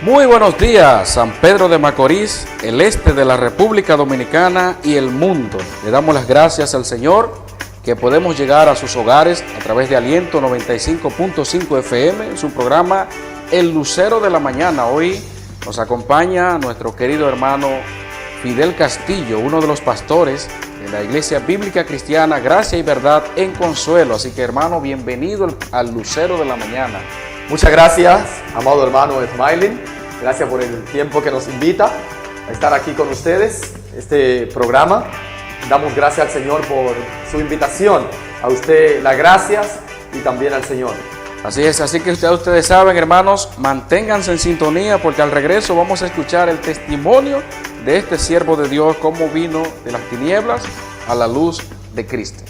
Muy buenos días, San Pedro de Macorís, el este de la República Dominicana y el mundo. Le damos las gracias al Señor que podemos llegar a sus hogares a través de Aliento 95.5 FM en su programa El Lucero de la Mañana. Hoy nos acompaña nuestro querido hermano Fidel Castillo, uno de los pastores de la Iglesia Bíblica Cristiana Gracia y Verdad en Consuelo. Así que, hermano, bienvenido al Lucero de la Mañana. Muchas gracias, amado hermano Smiling. Gracias por el tiempo que nos invita a estar aquí con ustedes, este programa. Damos gracias al Señor por su invitación. A usted las gracias y también al Señor. Así es, así que ustedes saben, hermanos, manténganse en sintonía porque al regreso vamos a escuchar el testimonio de este siervo de Dios, cómo vino de las tinieblas a la luz de Cristo.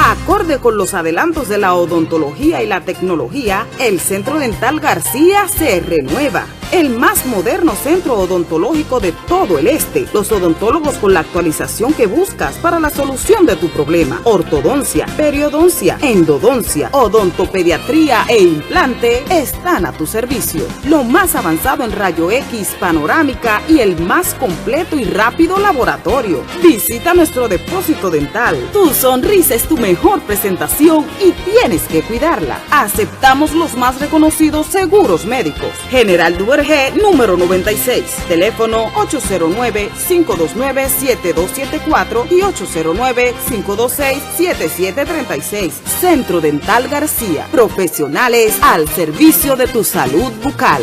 Acorde con los adelantos de la odontología y la tecnología, el Centro Dental García se renueva. El más moderno centro odontológico de todo el este. Los odontólogos con la actualización que buscas para la solución de tu problema. Ortodoncia, periodoncia, endodoncia, odontopediatría e implante están a tu servicio. Lo más avanzado en rayo X, panorámica y el más completo y rápido laboratorio. Visita nuestro depósito dental. Tu sonrisa es tu mejor presentación y tienes que cuidarla. Aceptamos los más reconocidos seguros médicos. General Duvergé, número 96, teléfono 809-529-7274 y 809-526-7736. Centro Dental García, profesionales al servicio de tu salud bucal.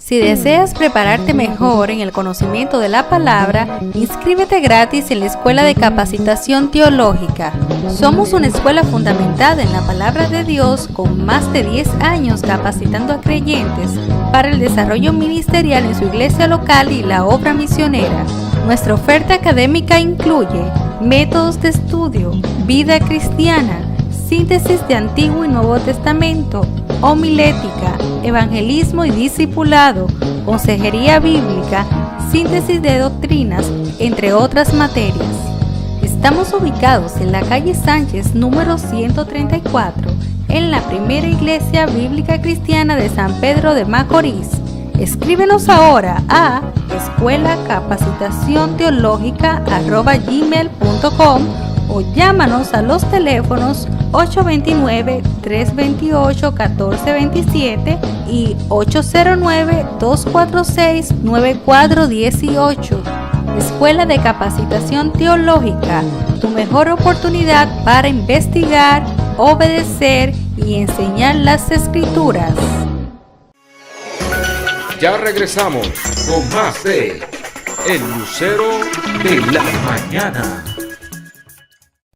Si deseas prepararte mejor en el conocimiento de la palabra, inscríbete gratis en la Escuela de Capacitación Teológica. Somos una escuela fundamentada en la palabra de Dios con más de 10 años capacitando a creyentes para el desarrollo ministerial en su iglesia local y la obra misionera. Nuestra oferta académica incluye métodos de estudio, vida cristiana, síntesis de Antiguo y Nuevo Testamento, homilética, evangelismo y discipulado, consejería bíblica, síntesis de doctrinas, entre otras materias. Estamos ubicados en la calle Sánchez, número 134, en la primera iglesia bíblica cristiana de San Pedro de Macorís. Escríbenos ahora a escuelacapacitacionteológica@gmail.com o llámanos a los teléfonos 829-328-1427 y 809-246-9418. Escuela de Capacitación Teológica, tu mejor oportunidad para investigar, obedecer y enseñar las Escrituras. Ya regresamos con más de El Lucero de la Mañana.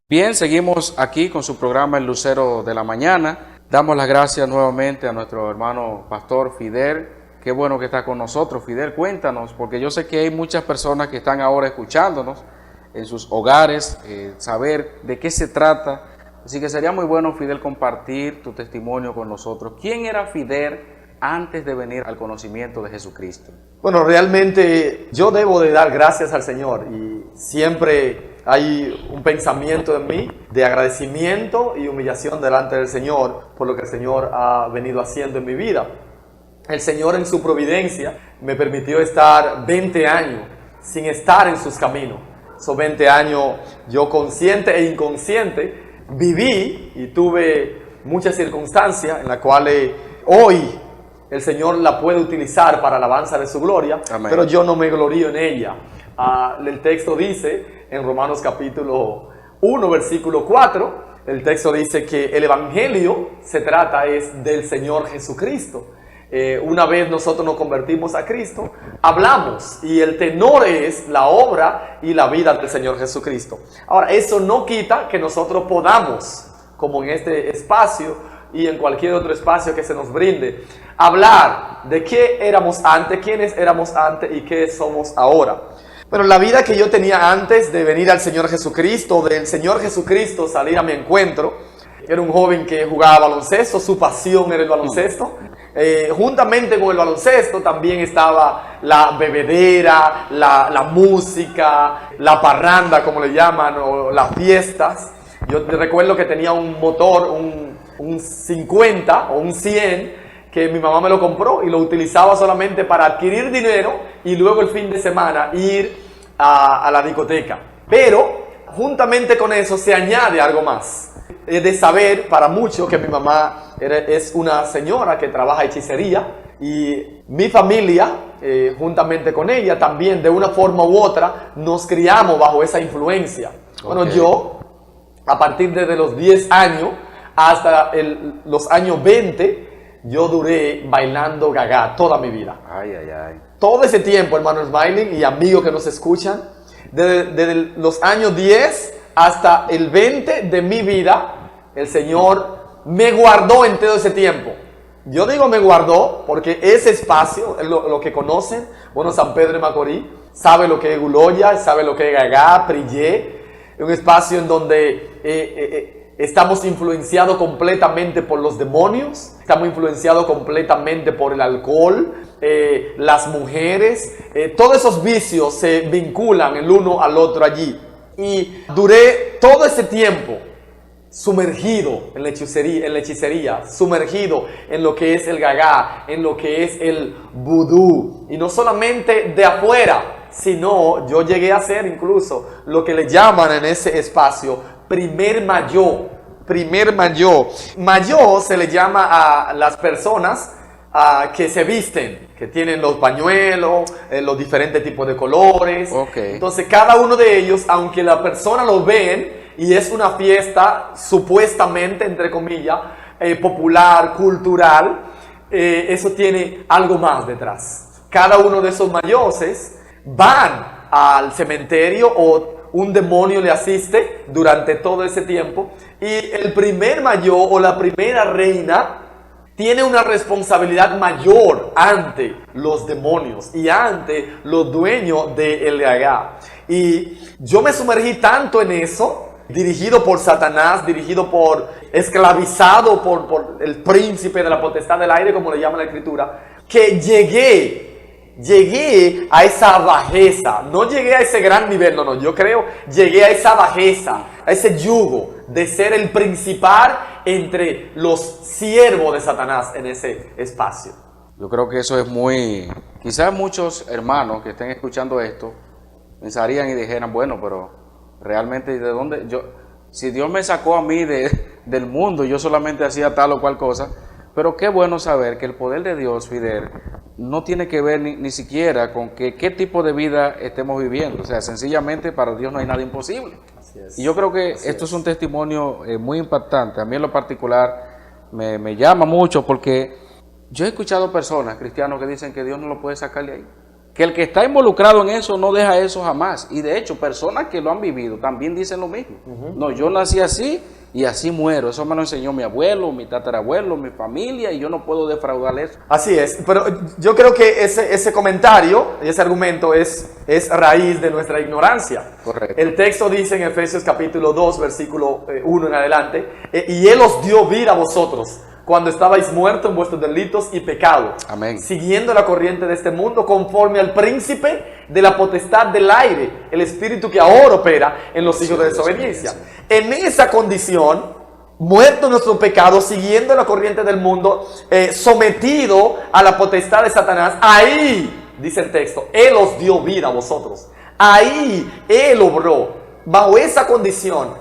Bien, seguimos aquí con su programa El Lucero de la Mañana. Damos las gracias nuevamente a nuestro hermano pastor Fidel. Qué bueno que está con nosotros. Fidel, cuéntanos, porque yo sé que hay muchas personas que están ahora escuchándonos en sus hogares, saber de qué se trata. Así que sería muy bueno, Fidel, compartir tu testimonio con nosotros. ¿Quién era Fidel antes de venir al conocimiento de Jesucristo? Bueno, realmente yo debo de dar gracias al Señor y siempre hay un pensamiento en mí de agradecimiento y humillación delante del Señor por lo que el Señor ha venido haciendo en mi vida. El Señor en su providencia me permitió estar 20 años sin estar en sus caminos. Esos 20 años yo consciente e inconsciente viví y tuve muchas circunstancias en las cuales hoy el Señor la puede utilizar para alabanza de su gloria. Amén. Pero yo no me glorío en ella. El texto dice en Romanos capítulo 1 versículo 4, el texto dice que el evangelio se trata es del Señor Jesucristo. Una vez nosotros nos convertimos a Cristo, hablamos y el tenor es la obra y la vida del Señor Jesucristo. Ahora, eso no quita que nosotros podamos, como en este espacio y en cualquier otro espacio que se nos brinde, hablar de qué éramos antes, quiénes éramos antes y qué somos ahora. Pero la vida que yo tenía antes de venir al Señor Jesucristo, del Señor Jesucristo salir a mi encuentro, era un joven que jugaba baloncesto, su pasión era el baloncesto. Juntamente con el baloncesto también estaba la bebedera, la música, la parranda, como le llaman, o las fiestas. Yo recuerdo que tenía un motor, un 50 o un 100, que mi mamá me lo compró y lo utilizaba solamente para adquirir dinero y luego el fin de semana ir a la discoteca. Pero juntamente con eso se añade algo más. De saber para muchos que mi mamá es una señora que trabaja hechicería y mi familia, juntamente con ella, también de una forma u otra nos criamos bajo esa influencia. Bueno, yo, a partir de los 10 años hasta los años 20, yo duré bailando gaga toda mi vida. Ay, ay, ay. Todo ese tiempo, hermano Smiling y amigos que nos escuchan, desde los años 10 hasta el 20 de mi vida, el Señor me guardó en todo ese tiempo. Yo digo me guardó porque ese espacio, lo que conocen, bueno, San Pedro de Macorís, sabe lo que es Guloya, sabe lo que es Gagá, Prillé, un espacio en donde estamos influenciados completamente por los demonios, estamos influenciados completamente por el alcohol, las mujeres, todos esos vicios se vinculan el uno al otro allí. Y duré todo ese tiempo sumergido en la hechicería, sumergido en lo que es el gagá, en lo que es el vudú. Y no solamente de afuera, sino yo llegué a ser incluso lo que le llaman en ese espacio primer mayó. Primer mayó. Mayó se le llama a las personas que se visten, que tienen los pañuelos, los diferentes tipos de colores. Okay. Entonces cada uno de ellos, aunque la persona lo ven y es una fiesta supuestamente, entre comillas, popular, cultural, eso tiene algo más detrás. Cada uno de esos mayoses van al cementerio o un demonio le asiste durante todo ese tiempo y el primer mayó o la primera reina tiene una responsabilidad mayor ante los demonios y ante los dueños del gagá. Y yo me sumergí tanto en eso, dirigido por Satanás, esclavizado por el príncipe de la potestad del aire, como le llama la escritura, que llegué a esa bajeza. No llegué a ese gran nivel, no, yo creo, llegué a esa bajeza, a ese yugo de ser el principal entre los siervos de Satanás en ese espacio. Yo creo que eso es muy... Quizás muchos hermanos que estén escuchando esto pensarían y dijeran, bueno, pero realmente ¿de dónde? Si Dios me sacó a mí del mundo, yo solamente hacía tal o cual cosa. Pero qué bueno saber que el poder de Dios, Fidel, no tiene que ver ni siquiera con qué tipo de vida estemos viviendo. O sea, sencillamente para Dios no hay nada imposible. Así es. Y yo creo que esto es un testimonio muy impactante. A mí en lo particular me llama mucho porque yo he escuchado personas, cristianos, que dicen que Dios no lo puede sacar de ahí. Que el que está involucrado en eso no deja eso jamás. Y de hecho, personas que lo han vivido también dicen lo mismo. No, yo nací así y así muero. Eso me lo enseñó mi abuelo, mi tatarabuelo, mi familia y yo no puedo defraudar eso. Así es, pero yo creo que ese comentario y ese argumento es raíz de nuestra ignorancia. Correcto. El texto dice en Efesios capítulo 2, versículo 1 en adelante, y Él os dio vida a vosotros cuando estabais muertos en vuestros delitos y pecados, Amén. siguiendo la corriente de este mundo, conforme al príncipe de la potestad del aire, el espíritu que ahora opera en los hijos de desobediencia. En esa condición, muerto en nuestro pecado, siguiendo la corriente del mundo, sometido a la potestad de Satanás, ahí, dice el texto, Él os dio vida a vosotros. Ahí Él obró. Bajo esa condición,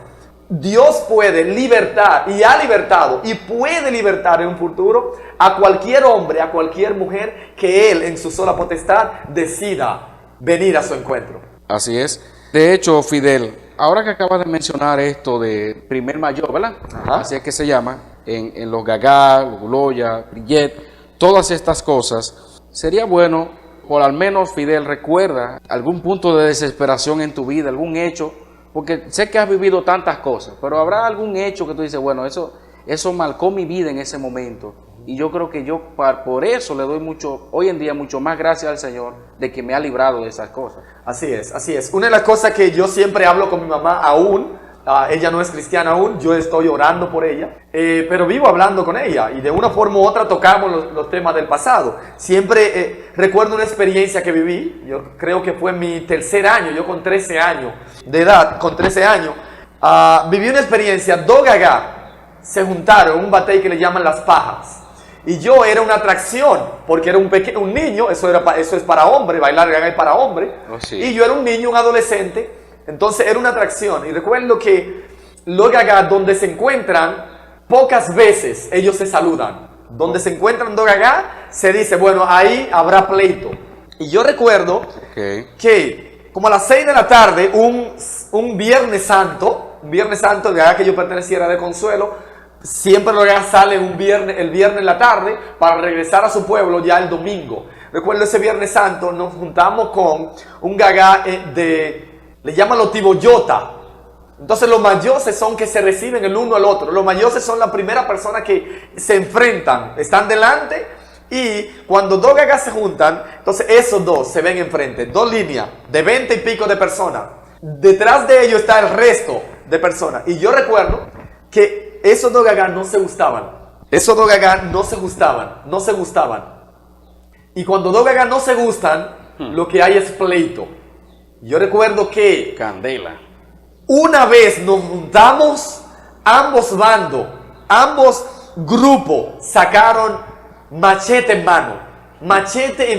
Dios puede libertar y ha libertado y puede libertar en un futuro a cualquier hombre, a cualquier mujer que Él en su sola potestad decida venir a su encuentro. Así es. De hecho, Fidel, ahora que acabas de mencionar esto de primer mayor, ¿verdad? Ajá. Así es que se llama, en los gagá, los guloya, brillet, todas estas cosas, sería bueno, por al menos, Fidel, recuerda algún punto de desesperación en tu vida, algún hecho. Porque sé que has vivido tantas cosas, pero habrá algún hecho que tú dices, bueno, eso marcó mi vida en ese momento. Y yo creo que yo por eso le doy hoy en día mucho más gracias al Señor de que me ha librado de esas cosas. Así es, así es. Una de las cosas que yo siempre hablo con mi mamá aún, Ella no es cristiana aún, yo estoy orando por ella, pero vivo hablando con ella y de una forma u otra tocamos los temas del pasado. Siempre recuerdo una experiencia que viví, yo creo que fue en mi tercer año, yo con 13 años de edad, viví una experiencia, dos gagás se juntaron en un batey que le llaman Las Pajas. Y yo era una atracción, porque era un niño, eso es para hombre, bailar gaga es para hombre. Oh, sí. Y yo era un niño, un adolescente, entonces era una atracción. Y recuerdo que los gaga donde se encuentran, pocas veces ellos se saludan. Donde se encuentran dos gaga, se dice, bueno, ahí habrá pleito. Y yo recuerdo que como a las 6 de la tarde, un Viernes Santo, el gaga que yo perteneciera de Consuelo, siempre los gagas salen el viernes en la tarde para regresar a su pueblo ya el domingo. Recuerdo ese Viernes Santo, nos juntamos con un gaga le llaman los tiboyota. Entonces los mayoses son que se reciben el uno al otro. Los mayoses son la primera persona que se enfrentan, están delante y cuando dos gagas se juntan, entonces esos dos se ven enfrente, dos líneas de 20 y pico de personas. Detrás de ellos está el resto de personas. Y yo recuerdo que esos dos gagas no se gustaban. No se gustaban. Y cuando dos gagas no se gustan, lo que hay es pleito. Yo recuerdo que candela. Una vez nos juntamos, ambos bandos, ambos grupos sacaron machete en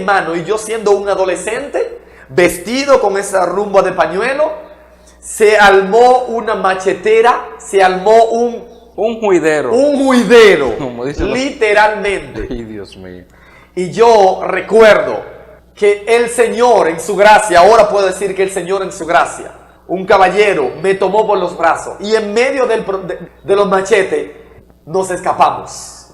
mano. Y yo siendo un adolescente, vestido con esa rumba de pañuelo, se armó una machetera, se armó un juidero, como dicen literalmente. Ay, Dios mío. Y yo recuerdo que el Señor en su gracia, ahora puedo decir que el Señor en su gracia, un caballero me tomó por los brazos y en medio de los machetes nos escapamos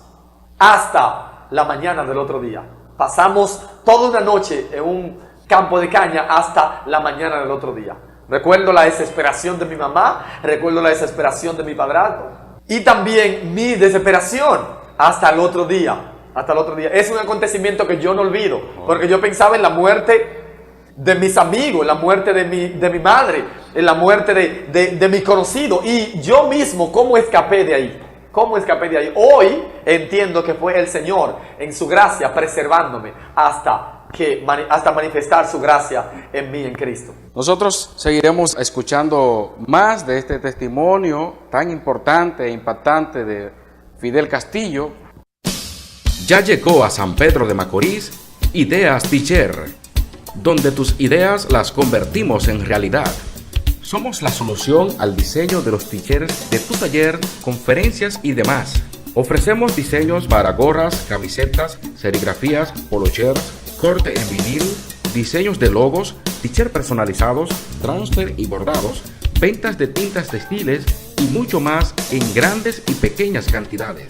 hasta la mañana del otro día. Pasamos toda una noche en un campo de caña hasta la mañana del otro día. Recuerdo la desesperación de mi mamá, recuerdo la desesperación de mi padrastro y también mi desesperación hasta el otro día. Es un acontecimiento que yo no olvido, porque yo pensaba en la muerte de mis amigos, en la muerte de mi madre, en la muerte de mi conocido y yo mismo, ¿cómo escapé de ahí? Hoy entiendo que fue el Señor en su gracia preservándome hasta manifestar su gracia en mí, en Cristo. Nosotros seguiremos escuchando más de este testimonio tan importante e impactante de Fidel Castillo. Ya llegó a San Pedro de Macorís Ideas Teacher, donde tus ideas las convertimos en realidad. Somos la solución al diseño de los teachers de tu taller, conferencias y demás. Ofrecemos diseños para gorras, camisetas, serigrafías, polochers, corte en vinil, diseños de logos, teacher personalizados, transfer y bordados, ventas de tintas textiles y mucho más en grandes y pequeñas cantidades.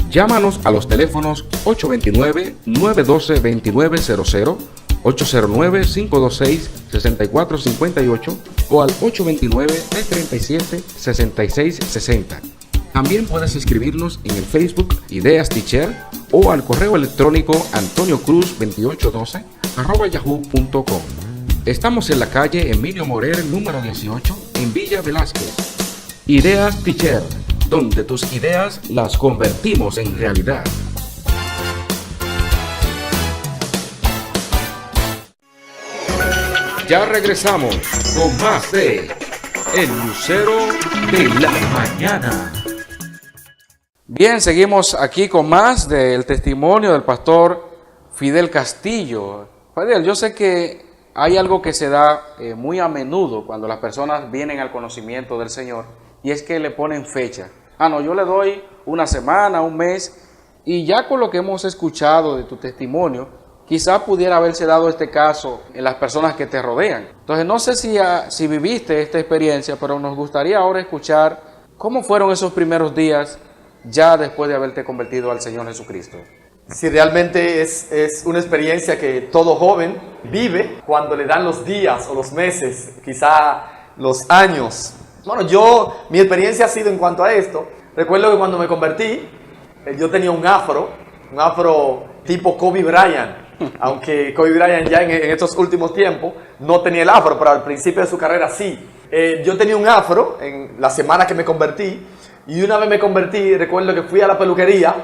Llámanos a los teléfonos 829-912-2900, 809-526-6458 o al 829-337-6660. También puedes escribirnos en el Facebook Ideas Teacher o al correo electrónico antoniocruz2812@yahoo.com. Estamos en la calle Emilio Morer, número 18, en Villa Velázquez. Ideas Teacher, donde tus ideas las convertimos en realidad. Ya regresamos con más de El Lucero de la Mañana. Bien, seguimos aquí con más del testimonio del pastor Fidel Castillo. Fidel, yo sé que hay algo que se da muy a menudo cuando las personas vienen al conocimiento del Señor, y es que le ponen fecha. No, yo le doy una semana, un mes, y ya con lo que hemos escuchado de tu testimonio, quizá pudiera haberse dado este caso en las personas que te rodean. Entonces, no sé si viviste esta experiencia, pero nos gustaría ahora escuchar cómo fueron esos primeros días ya después de haberte convertido al Señor Jesucristo. Sí, realmente es una experiencia que todo joven vive cuando le dan los días o los meses, quizá los años. Bueno, mi experiencia ha sido en cuanto a esto. Recuerdo que cuando me convertí, yo tenía un afro tipo Kobe Bryant. Aunque Kobe Bryant ya en estos últimos tiempos no tenía el afro, pero al principio de su carrera sí. yo tenía un afro en la semana que me convertí, y una vez me convertí, recuerdo que fui a la peluquería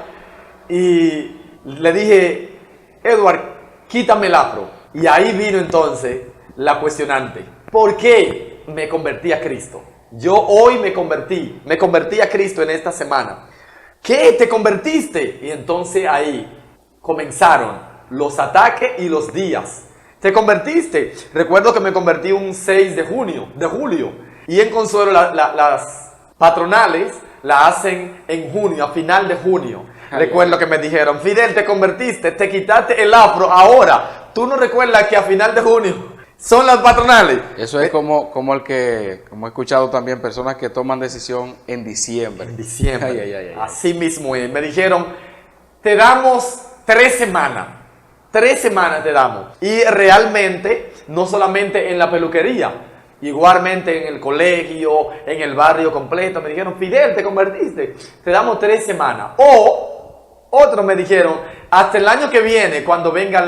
y le dije, Edward, quítame el afro. Y ahí vino entonces la cuestionante. ¿Por qué me convertí a Cristo? Yo hoy me convertí a Cristo en esta semana. ¿Qué? ¿Te convertiste? Y entonces ahí comenzaron los ataques y los días. ¿Te convertiste? Recuerdo que me convertí un 6 de julio. Y en Consuelo las patronales la hacen en junio, a final de junio. Recuerdo que me dijeron, Fidel, te convertiste, te quitaste el afro ahora. ¿Tú no recuerdas que a final de junio son las patronales? Eso es como he escuchado también personas que toman decisión en diciembre. En diciembre. Ay. Así mismo es. Me dijeron, te damos 3 semanas. 3 semanas te damos. Y realmente, no solamente en la peluquería, igualmente en el colegio, en el barrio completo, me dijeron, Fidel, te convertiste, te damos 3 semanas. O otros me dijeron, hasta el año que viene, cuando venga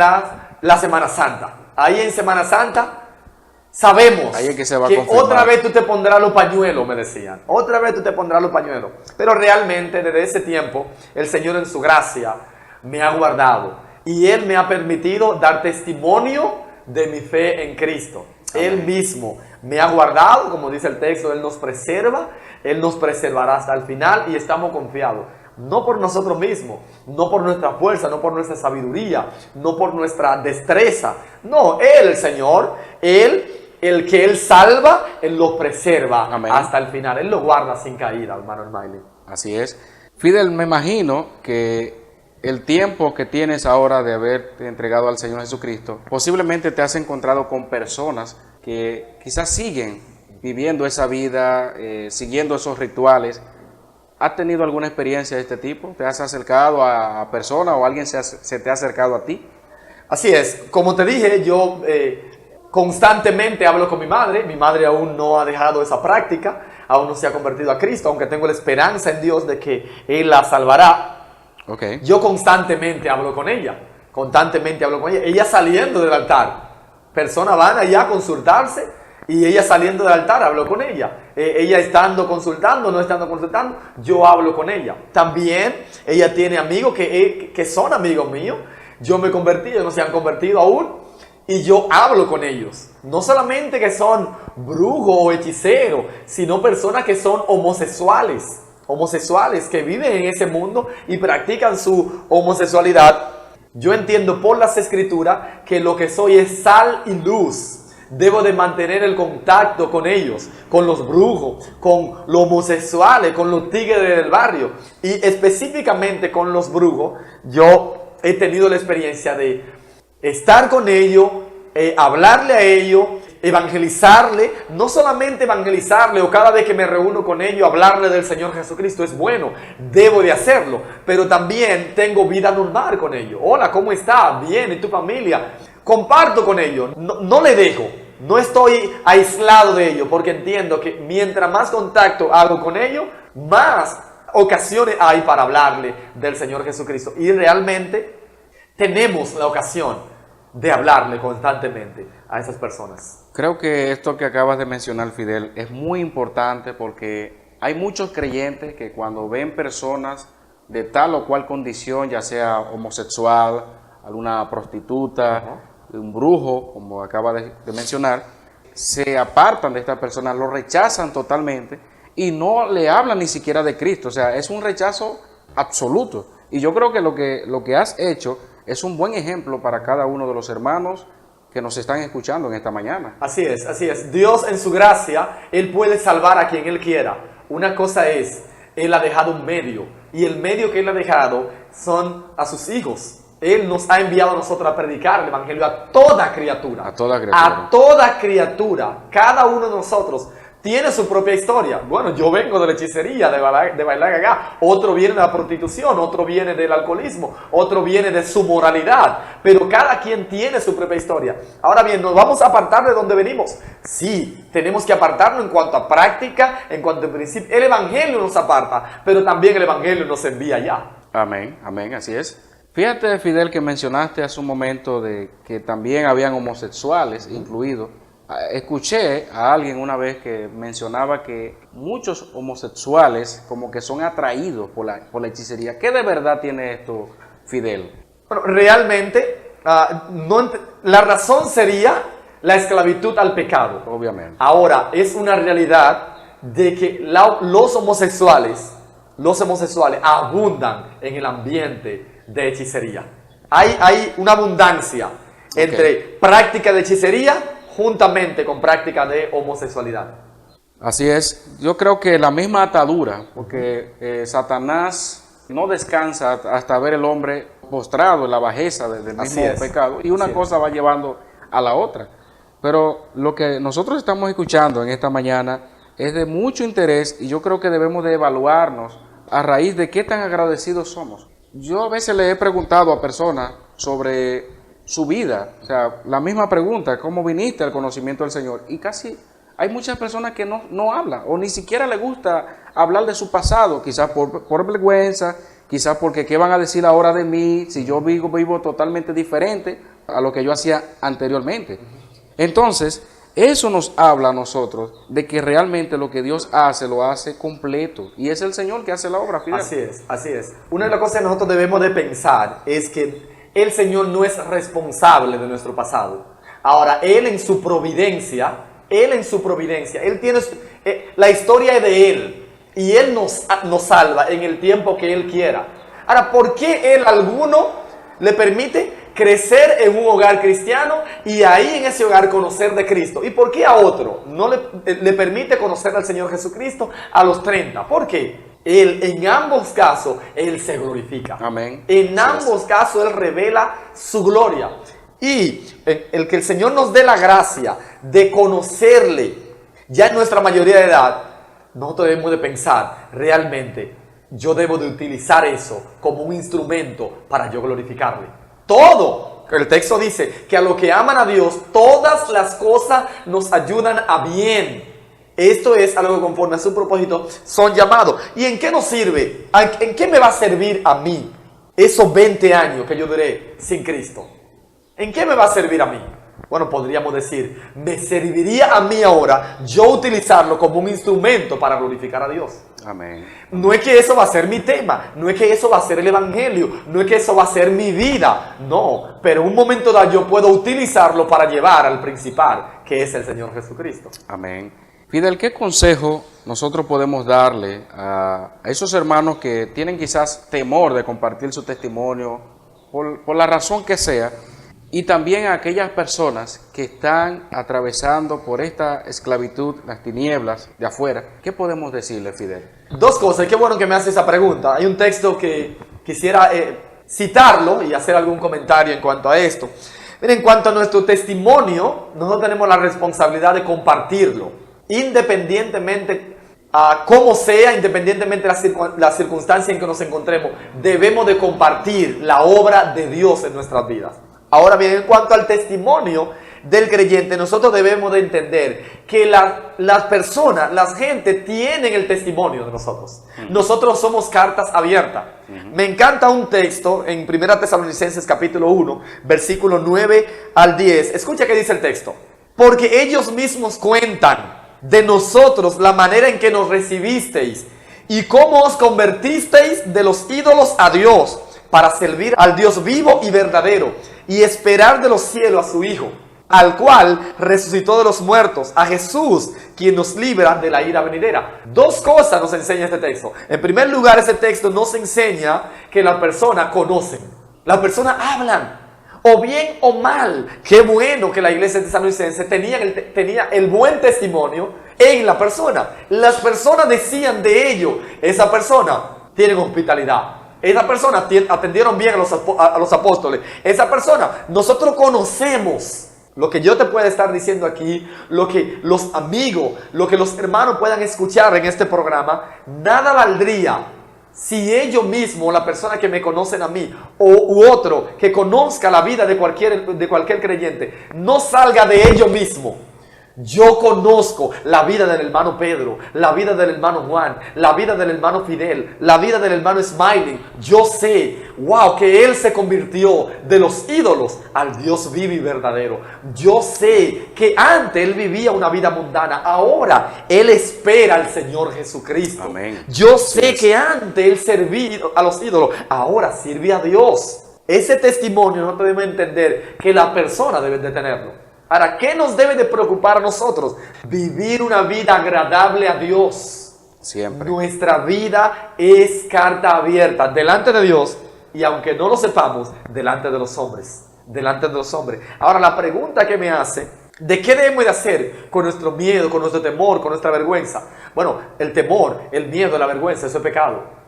la Semana Santa. Ahí en Semana Santa sabemos ahí es que se va a que confirmar. otra vez tú te pondrás los pañuelos, me decían. Otra vez tú te pondrás los pañuelos. Pero realmente desde ese tiempo, el Señor en su gracia me ha guardado. Y Él me ha permitido dar testimonio de mi fe en Cristo. Amén. Él mismo me ha guardado, como dice el texto, Él nos preserva, Él nos preservará hasta el final y estamos confiados. No por nosotros mismos, no por nuestra fuerza, no por nuestra sabiduría, no por nuestra destreza. No, Él, el Señor, el que Él salva, Él lo preserva. Amén. Hasta el final. Él lo guarda sin caída, hermano Smiley. Así es. Fidel, me imagino que el tiempo que tienes ahora de haberte entregado al Señor Jesucristo, posiblemente te has encontrado con personas que quizás siguen viviendo esa vida, siguiendo esos rituales. ¿Has tenido alguna experiencia de este tipo? ¿Te has acercado a personas o alguien se te ha acercado a ti? Así es. Como te dije, yo constantemente hablo con mi madre. Mi madre aún no ha dejado esa práctica, aún no se ha convertido a Cristo, aunque tengo la esperanza en Dios de que Él la salvará. Okay. Yo constantemente hablo con ella. Ella saliendo del altar. Personas van allá a consultarse y ella saliendo del altar, hablo con ella. Ella estando consultando, no estando consultando, yo hablo con ella. También ella tiene amigos que son amigos míos. Yo me convertí, ellos no se han convertido aún. Y yo hablo con ellos. No solamente que son brujos o hechiceros, sino personas que son homosexuales. Homosexuales que viven en ese mundo y practican su homosexualidad. Yo entiendo por las escrituras que lo que soy es sal y luz. Debo de mantener el contacto con ellos, con los brujos, con los homosexuales, con los tigres del barrio. Y específicamente con los brujos, yo he tenido la experiencia de estar con ellos, hablarle a ellos, evangelizarle, no solamente evangelizarle o cada vez que me reúno con ellos hablarle del Señor Jesucristo es bueno, debo de hacerlo, pero también tengo vida normal con ellos. Hola, ¿cómo estás? Bien, ¿y tu familia? Comparto con ellos, no le dejo, no estoy aislado de ellos, porque entiendo que mientras más contacto hago con ellos, más ocasiones hay para hablarle del Señor Jesucristo. Y realmente tenemos la ocasión de hablarle constantemente a esas personas. Creo que esto que acabas de mencionar, Fidel, es muy importante porque hay muchos creyentes que cuando ven personas de tal o cual condición, ya sea homosexual, alguna prostituta, un brujo, como acaba de mencionar, se apartan de esta persona, lo rechazan totalmente y no le hablan ni siquiera de Cristo. O sea, es un rechazo absoluto. Y yo creo que lo que has hecho es un buen ejemplo para cada uno de los hermanos que nos están escuchando en esta mañana. Así es, así es. Dios en su gracia, Él puede salvar a quien Él quiera. Una cosa es, Él ha dejado un medio, y el medio que Él ha dejado son a sus hijos. Él nos ha enviado a nosotros a predicar el evangelio a toda criatura. A toda criatura. A toda criatura. Cada uno de nosotros tiene su propia historia. Bueno, yo vengo de la hechicería, de bailar gaga. Otro viene de la prostitución, otro viene del alcoholismo, otro viene de su moralidad. Pero cada quien tiene su propia historia. Ahora bien, ¿nos vamos a apartar de donde venimos? Sí, tenemos que apartarnos en cuanto a práctica, en cuanto a principio. El evangelio nos aparta, pero también el evangelio nos envía ya. Amén, amén, así es. Fíjate, Fidel, que mencionaste hace un momento de que también habían homosexuales incluidos. Escuché a alguien una vez que mencionaba que muchos homosexuales como que son atraídos por la hechicería. ¿Qué de verdad tiene esto, Fidel? Bueno, realmente, la razón sería la esclavitud al pecado. Obviamente. Ahora, es una realidad de que los homosexuales abundan en el ambiente de hechicería. Hay una abundancia entre práctica de hechicería juntamente con práctica de homosexualidad. Así es. Yo creo que la misma atadura, porque Satanás no descansa hasta ver el hombre postrado en la bajeza del mismo pecado, y una cosa va llevando a la otra. Pero lo que nosotros estamos escuchando en esta mañana es de mucho interés, y yo creo que debemos de evaluarnos a raíz de qué tan agradecidos somos. Yo a veces le he preguntado a personas sobre su vida, o sea, la misma pregunta, ¿cómo viniste al conocimiento del Señor? Y casi hay muchas personas que no hablan, o ni siquiera les gusta hablar de su pasado, quizás por vergüenza, quizás porque qué van a decir ahora de mí si yo vivo totalmente diferente a lo que yo hacía anteriormente. Entonces, eso nos habla a nosotros de que realmente lo que Dios hace, lo hace completo. Y es el Señor que hace la obra, Fidel. Así es. Una de las cosas que nosotros debemos de pensar es que el Señor no es responsable de nuestro pasado. Ahora, Él en su providencia, Él tiene, la historia es de Él. Y Él nos salva en el tiempo que Él quiera. Ahora, ¿por qué Él a alguno le permite crecer en un hogar cristiano y ahí en ese hogar conocer de Cristo? ¿Y por qué a otro no le permite conocer al Señor Jesucristo a los 30? ¿Por qué? Él, en ambos casos, Él se glorifica. Amén. En ambos casos, Él revela su gloria. Y el que el Señor nos dé la gracia de conocerle ya en nuestra mayoría de edad, nosotros debemos de pensar, realmente, yo debo de utilizar eso como un instrumento para yo glorificarle. Todo. El texto dice que a los que aman a Dios, todas las cosas nos ayudan a bien. Esto es algo que conforme a su propósito son llamados. ¿Y en qué nos sirve? ¿En qué me va a servir a mí esos 20 años que yo duré sin Cristo? ¿En qué me va a servir a mí? Bueno, podríamos decir, me serviría a mí ahora yo utilizarlo como un instrumento para glorificar a Dios. Amén. No es que eso va a ser mi tema, no es que eso va a ser el evangelio, no es que eso va a ser mi vida, no, pero en un momento dado yo puedo utilizarlo para llevar al principal, que es el Señor Jesucristo. Amén. Fidel, ¿qué consejo nosotros podemos darle a esos hermanos que tienen quizás temor de compartir su testimonio, por la razón que sea, y también a aquellas personas que están atravesando por esta esclavitud, las tinieblas de afuera? ¿Qué podemos decirle, Fidel? Dos cosas, qué bueno que me hace esa pregunta. Hay un texto que quisiera citarlo y hacer algún comentario en cuanto a esto. Miren, en cuanto a nuestro testimonio, nosotros tenemos la responsabilidad de compartirlo, independientemente a cómo sea, independientemente de la circunstancia en que nos encontremos, debemos de compartir la obra de Dios en nuestras vidas. Ahora bien, en cuanto al testimonio del creyente, nosotros debemos de entender que las personas, la gente tienen el testimonio de nosotros. Nosotros somos cartas abiertas. Me encanta un texto en 1 Tesalonicenses capítulo 1, versículo 9 al 10. Escucha qué dice el texto. Porque ellos mismos cuentan de nosotros la manera en que nos recibisteis y cómo os convertisteis de los ídolos a Dios para servir al Dios vivo y verdadero y esperar de los cielos a su Hijo, al cual resucitó de los muertos, a Jesús, quien nos libra de la ira venidera. Dos cosas nos enseña este texto. En primer lugar, ese texto nos enseña que las personas conocen, las personas hablan, o bien o mal. Qué bueno que la iglesia de Tesalonicenses tenía el buen testimonio en la persona. Las personas decían de ello, esa persona tiene hospitalidad. Esa persona atendieron bien a los apóstoles. Esa persona, nosotros conocemos lo que yo te puedo estar diciendo aquí, lo que los amigos, lo que los hermanos puedan escuchar en este programa. Nada valdría si ellos mismos, la persona que me conocen a mí, u otro que conozca la vida de cualquier creyente, no salga de ellos mismos. Yo conozco la vida del hermano Pedro, la vida del hermano Juan, la vida del hermano Fidel, la vida del hermano Smiley. Yo sé, wow, que él se convirtió de los ídolos al Dios vivo y verdadero. Yo sé que antes él vivía una vida mundana, ahora él espera al Señor Jesucristo. Amén. Yo sé que antes él servía a los ídolos, ahora sirve a Dios. Ese testimonio no debemos entender que la persona debe de tenerlo. Ahora, ¿qué nos debe de preocupar a nosotros? Vivir una vida agradable a Dios. Siempre. Nuestra vida es carta abierta delante de Dios y aunque no lo sepamos, delante de los hombres. Delante de los hombres. Ahora, la pregunta que me hace, ¿de qué debemos de hacer con nuestro miedo, con nuestro temor, con nuestra vergüenza? Bueno, el temor, el miedo, la vergüenza, eso es pecado.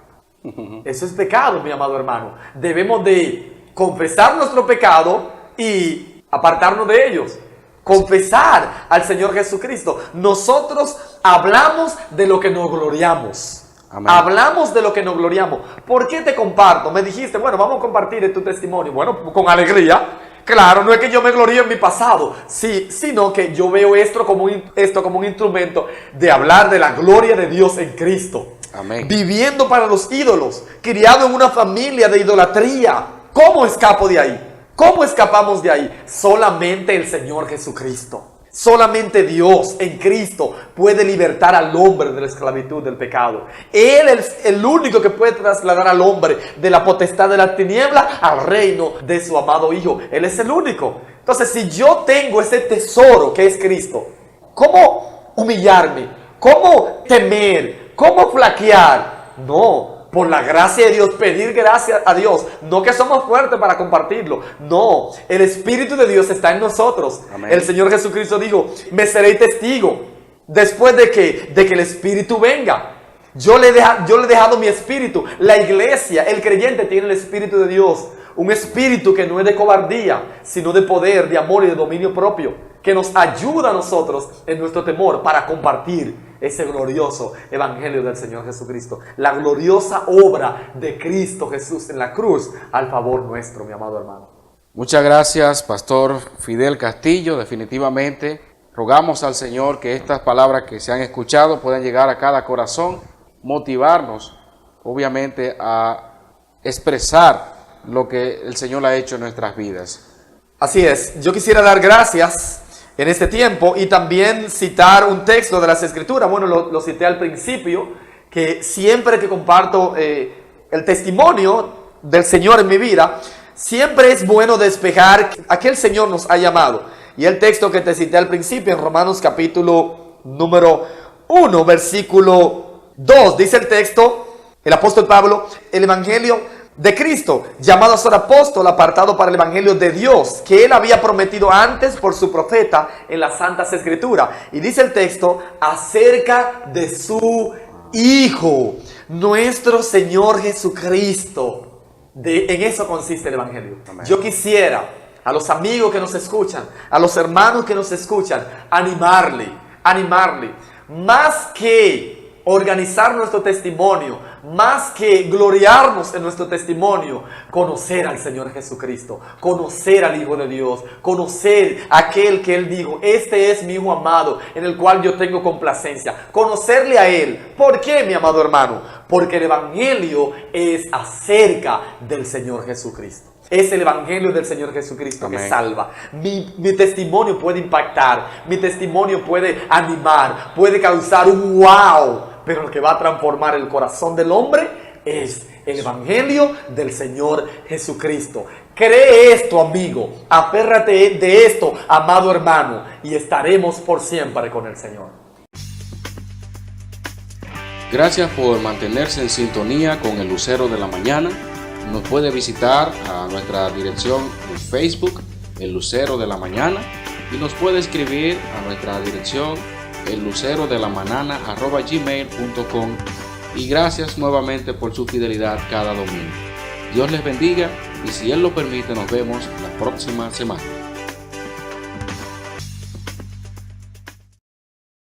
Eso es pecado, mi amado hermano. Debemos de confesar nuestro pecado y apartarnos de ellos. Confesar al Señor Jesucristo. Nosotros hablamos de lo que nos gloriamos. Amén. Hablamos de lo que nos gloriamos. ¿Por qué te comparto? Me dijiste, bueno, vamos a compartir tu testimonio. Bueno, con alegría. Claro, no es que yo me gloríe en mi pasado, sí, sino que yo veo esto como un instrumento de hablar de la gloria de Dios en Cristo. Amén. Viviendo para los ídolos, criado en una familia de idolatría. ¿Cómo escapo de ahí? ¿Cómo escapamos de ahí? Solamente el Señor Jesucristo. Solamente Dios en Cristo puede libertar al hombre de la esclavitud del pecado. Él es el único que puede trasladar al hombre de la potestad de la tiniebla al reino de su amado Hijo. Él es el único. Entonces, si yo tengo ese tesoro que es Cristo, ¿cómo humillarme? ¿Cómo temer? ¿Cómo flaquear? No. Por la gracia de Dios, pedir gracias a Dios. No que somos fuertes para compartirlo. No, el Espíritu de Dios está en nosotros. Amén. El Señor Jesucristo dijo, me seréis testigo. Después de que el Espíritu venga. Yo le he dejado mi Espíritu. La iglesia, el creyente tiene el Espíritu de Dios. Un Espíritu que no es de cobardía, sino de poder, de amor y de dominio propio. Que nos ayuda a nosotros en nuestro temor para compartir ese glorioso evangelio del Señor Jesucristo. La gloriosa obra de Cristo Jesús en la cruz al favor nuestro, mi amado hermano. Muchas gracias, Pastor Fidel Castillo. Definitivamente rogamos al Señor que estas palabras que se han escuchado puedan llegar a cada corazón, motivarnos, obviamente, a expresar lo que el Señor ha hecho en nuestras vidas. Así es, yo quisiera dar gracias en este tiempo y también citar un texto de las Escrituras. Bueno, lo cité al principio, que siempre que comparto el testimonio del Señor en mi vida, siempre es bueno despejar a qué el Señor nos ha llamado. Y el texto que te cité al principio en Romanos capítulo número 1, versículo 2, dice el texto, el apóstol Pablo, el evangelio de Cristo, llamado a ser apóstol, apartado para el evangelio de Dios, que él había prometido antes por su profeta en las Santas Escrituras. Y dice el texto, acerca de su Hijo, nuestro Señor Jesucristo. En eso consiste el evangelio. Amén. Yo quisiera a los amigos que nos escuchan, a los hermanos que nos escuchan, animarle, más que organizar nuestro testimonio, más que gloriarnos en nuestro testimonio, conocer al Señor Jesucristo, conocer al Hijo de Dios, conocer a aquel que Él dijo, este es mi Hijo amado, en el cual yo tengo complacencia, conocerle a Él. ¿Por qué, mi amado hermano? Porque el evangelio es acerca del Señor Jesucristo. Es el evangelio del Señor Jesucristo. Amén. Que salva. Mi testimonio puede impactar, mi testimonio puede animar, puede causar un wow. Pero lo que va a transformar el corazón del hombre es el evangelio del Señor Jesucristo. Cree esto, amigo. Aférrate de esto, amado hermano, y estaremos por siempre con el Señor. Gracias por mantenerse en sintonía con el Lucero de la Mañana. Nos puede visitar a nuestra dirección en Facebook, el Lucero de la Mañana, y nos puede escribir a nuestra dirección ellucerodelamanana@gmail.com. Y gracias nuevamente por su fidelidad cada domingo. Dios les bendiga y si Él lo permite nos vemos la próxima semana.